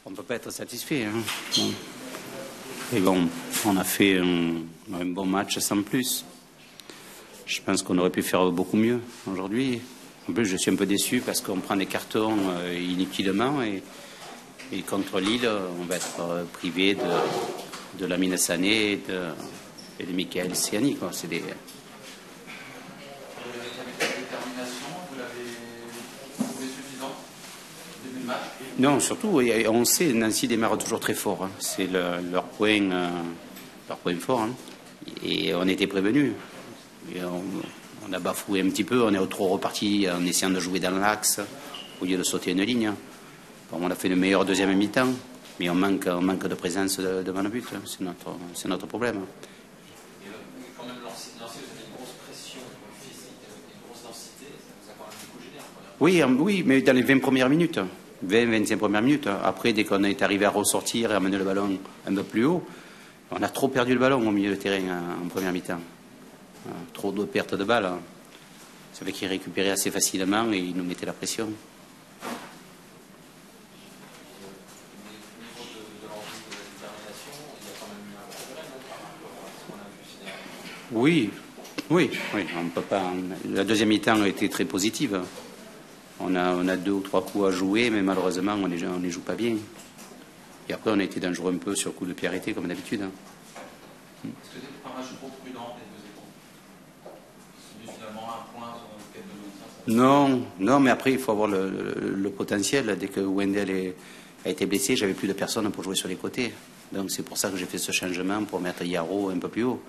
On ne peut pas être satisfait. Hein. Bon. Et bon, on a fait un bon match sans plus. Je pense qu'on aurait pu faire beaucoup mieux aujourd'hui. En plus, je suis un peu déçu parce qu'on prend des cartons inutilement et contre Lille, on va être privé de Lamine Sané et de Michael Siani. C'est des... Non, surtout, on sait, Nancy démarre toujours très fort. Hein. C'est leur point fort. Hein. Et on était prévenus. Et on a bafoué un petit peu, on est trop reparti en essayant de jouer dans l'axe au lieu de sauter une ligne. Bon, on a fait le meilleur deuxième mi-temps, mais on manque de présence devant le but. Hein. C'est notre problème. Et quand même, Nancy, vous avez une grosse pression physique, une grosse densité, ça vous a quand même beaucoup gêné. Oui, mais dans les 20 premières minutes. 20-25 premières minutes. Après, dès qu'on est arrivé à ressortir et à amener le ballon un peu plus haut, on a trop perdu le ballon au milieu de terrain en première mi-temps. Trop de pertes de balles. Ça fait qu'ils récupéraient assez facilement et ils nous mettaient la pression. Oui, on peut pas. La deuxième mi-temps a été très positive. On a 2 ou 3 coups à jouer, mais malheureusement, on ne joue pas bien. Et après, on a été dangereux un peu sur le coup de pied arrêté, comme d'habitude. Est-ce que c'était pas un match trop prudent, les 2 équipes? Finalement, un point sur le quête de maintien. Non, mais après, il faut avoir le potentiel. Dès que Wendell a été blessé, j'avais plus de personnes pour jouer sur les côtés. Donc, c'est pour ça que j'ai fait ce changement pour mettre Yaro un peu plus haut.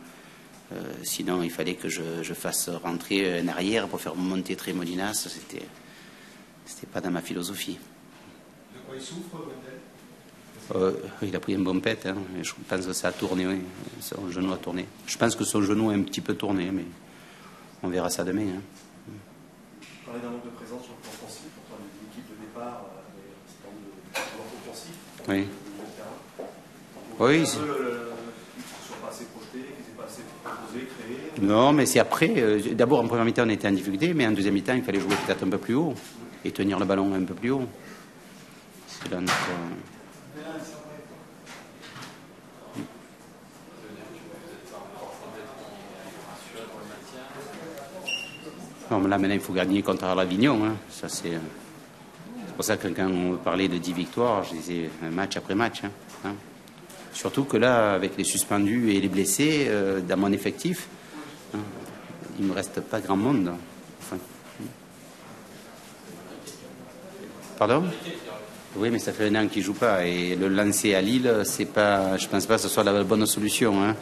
Sinon, il fallait que je fasse rentrer un arrière pour faire monter Tremolinas. C'était pas dans ma philosophie. De quoi il souffre, Wendell? Il a pris un bon pet. Hein. Je pense que ça a tourné, oui. Son genou a tourné. Je pense que son genou a un petit peu tourné, mais on verra ça demain. Hein. Vous parlez d'un manque de présence sur le plan offensif, pourtant l'équipe de départ avait un certain nombre de joueurs offensifs. Oui. Oui. Qu'ils ne soient pas assez projetés, qu'ils n'aient pas assez proposé, créé. Non, mais c'est après. D'abord, en première mi-temps, on était en difficulté, mais en deuxième mi-temps, il fallait jouer peut-être un peu plus haut et tenir le ballon un peu plus haut. C'est là notre... Non, mais là, maintenant, il faut gagner contre l'Avignon. Hein. Ça, c'est pour ça que quand on parlait de 10 victoires, je disais match après match. Hein. Surtout que là, avec les suspendus et les blessés, dans mon effectif, hein, il ne me reste pas grand monde. Enfin, Pardon? Oui, mais ça fait 1 an qu'il ne joue pas. Et le lancer à Lille, c'est pas, je ne pense pas que ce soit la bonne solution. Hein.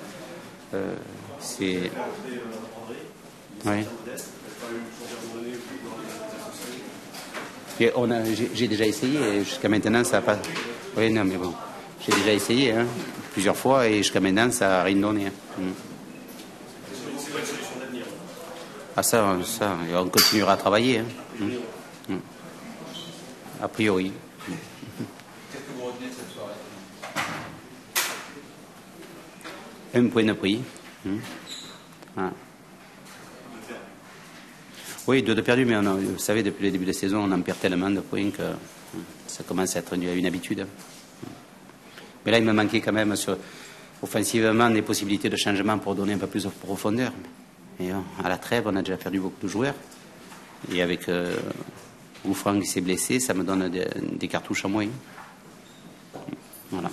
C'est... Oui. J'ai déjà essayé, jusqu'à maintenant ça n'a pas... Oui, non, mais bon, j'ai déjà essayé hein, plusieurs fois et jusqu'à maintenant ça n'a rien donné. Hein. C'est pas une solution d'avenir. Ah ça, et on continuera à travailler. Hein. A priori. Qu'est-ce que vous retenez de cette soirée? Un point de prix. Ah. Oui, 2 de perdus, mais vous savez, depuis le début de la saison, on en perd tellement de points que ça commence à être une habitude. Mais là, il me manquait quand même offensivement des possibilités de changement pour donner un peu plus de profondeur. Et à la trêve, on a déjà perdu beaucoup de joueurs. Et avec Oufran qui s'est blessé, ça me donne des cartouches en moins. Voilà.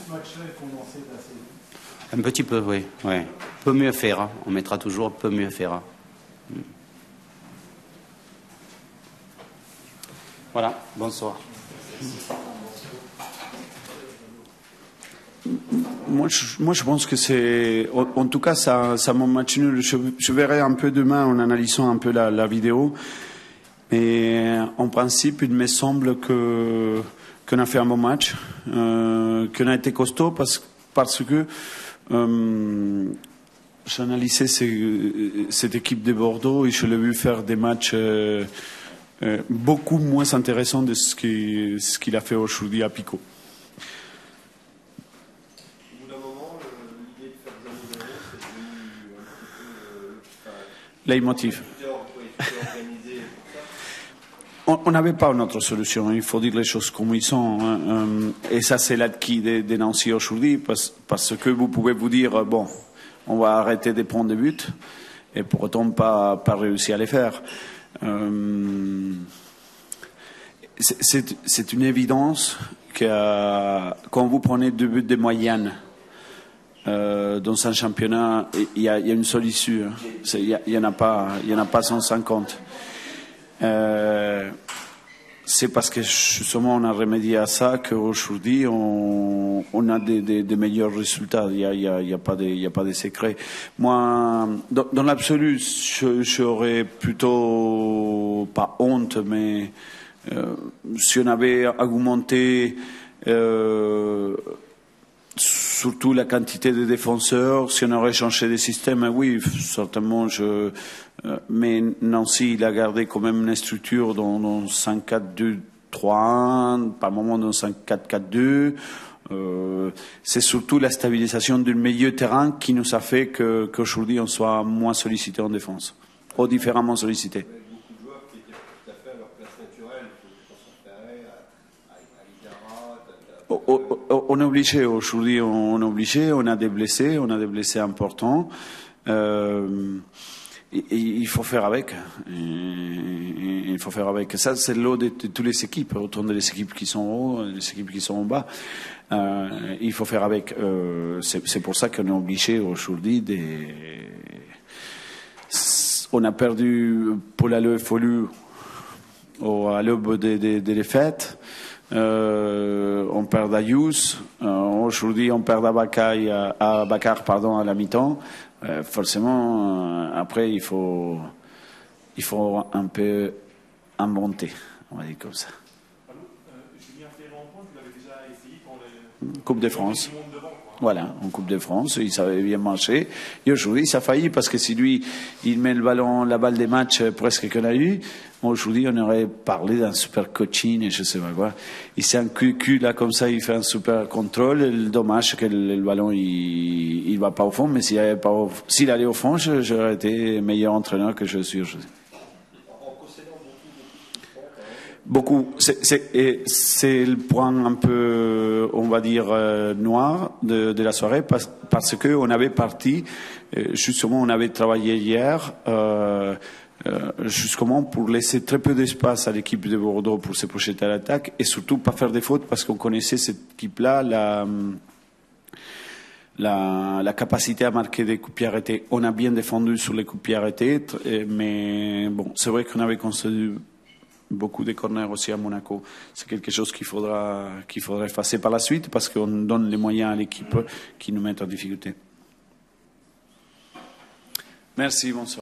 Un petit peu, oui. Peut mieux faire. Hein. On mettra toujours peut mieux faire. Hein. Voilà, bonsoir. Moi, je pense que c'est... En tout cas, ça mon match nul. Je verrai un peu demain en analysant un peu la vidéo. Mais en principe, il me semble qu'on a fait un bon match, qu'on a été costaud parce que j'analysais cette équipe de Bordeaux et je l'ai vu faire des matchs... beaucoup moins intéressant de ce qu'il a fait aujourd'hui à Pico. Au bout d'un moment, l'idée de faire Jean-Louis, c'est devenu un petit peu... Leitmotiv. Tout est organisé pour On n'avait pas une autre solution, il faut dire les choses comme ils sont. Et ça, c'est l'acquis de Nancy aujourd'hui, parce que vous pouvez vous dire, bon, on va arrêter de prendre des buts, et pour autant pas réussir à les faire. C'est une évidence que quand vous prenez 2 buts de moyenne dans un championnat, il y a une seule issue. Il y en a pas 150. C'est parce que justement on a remédié à ça qu'aujourd'hui on a des meilleurs résultats. Il y a pas de secret. Moi, dans l'absolu, j'aurais plutôt pas honte, mais si on avait augmenté surtout la quantité de défenseurs, si on aurait changé de système, oui, certainement. Mais Nancy, il a gardé quand même une structure dans 5-4-2-3-1, par moment dans 5-4-4-2. C'est surtout la stabilisation du milieu terrain qui nous a fait qu'aujourd'hui on soit moins sollicité en défense, ou différemment sollicité. Beaucoup de joueurs qui étaient tout à fait à leur place naturelle, on est obligé aujourd'hui, on a des blessés importants. Il faut faire avec. Il faut faire avec. Ça, c'est l'eau de toutes les équipes, autant des équipes qui sont en haut, des équipes qui sont en bas. Il faut faire avec. C'est pour ça qu'on est obligé aujourd'hui on a perdu Paul Alleux Follu à l'aube des fêtes. On perd Dayus. Aujourd'hui, on perd à Bakar, à la mi-temps. Forcément, après, il faut un peu inventer, on va dire comme ça. Julien Ferrand-Point, vous l'avez déjà essayé pour les Coupe de France. Voilà, en Coupe de France, il savait bien marcher. Et aujourd'hui, ça a failli parce que si lui, il met la balle des matchs presque qu'on a eu, aujourd'hui, on aurait parlé d'un super coaching et je sais pas quoi. Il s'est un cul là comme ça, il fait un super contrôle. Le dommage que le ballon, il va pas au fond, mais s'il allait au fond, j'aurais été meilleur entraîneur que je suis aujourd'hui. Beaucoup. C'est le point un peu, on va dire, noir de la soirée, parce que on avait parti, justement, on avait travaillé hier, justement pour laisser très peu d'espace à l'équipe de Bordeaux pour se projeter à l'attaque, et surtout pas faire des fautes, parce qu'on connaissait cette équipe-là, la capacité à marquer des coups de pied arrêtés. On a bien défendu sur les coups de pied arrêtés, mais bon, c'est vrai qu'on avait construit beaucoup de corners aussi à Monaco. C'est quelque chose qu'il faudra effacer par la suite parce qu'on donne les moyens à l'équipe qui nous met en difficulté. Merci, bonsoir.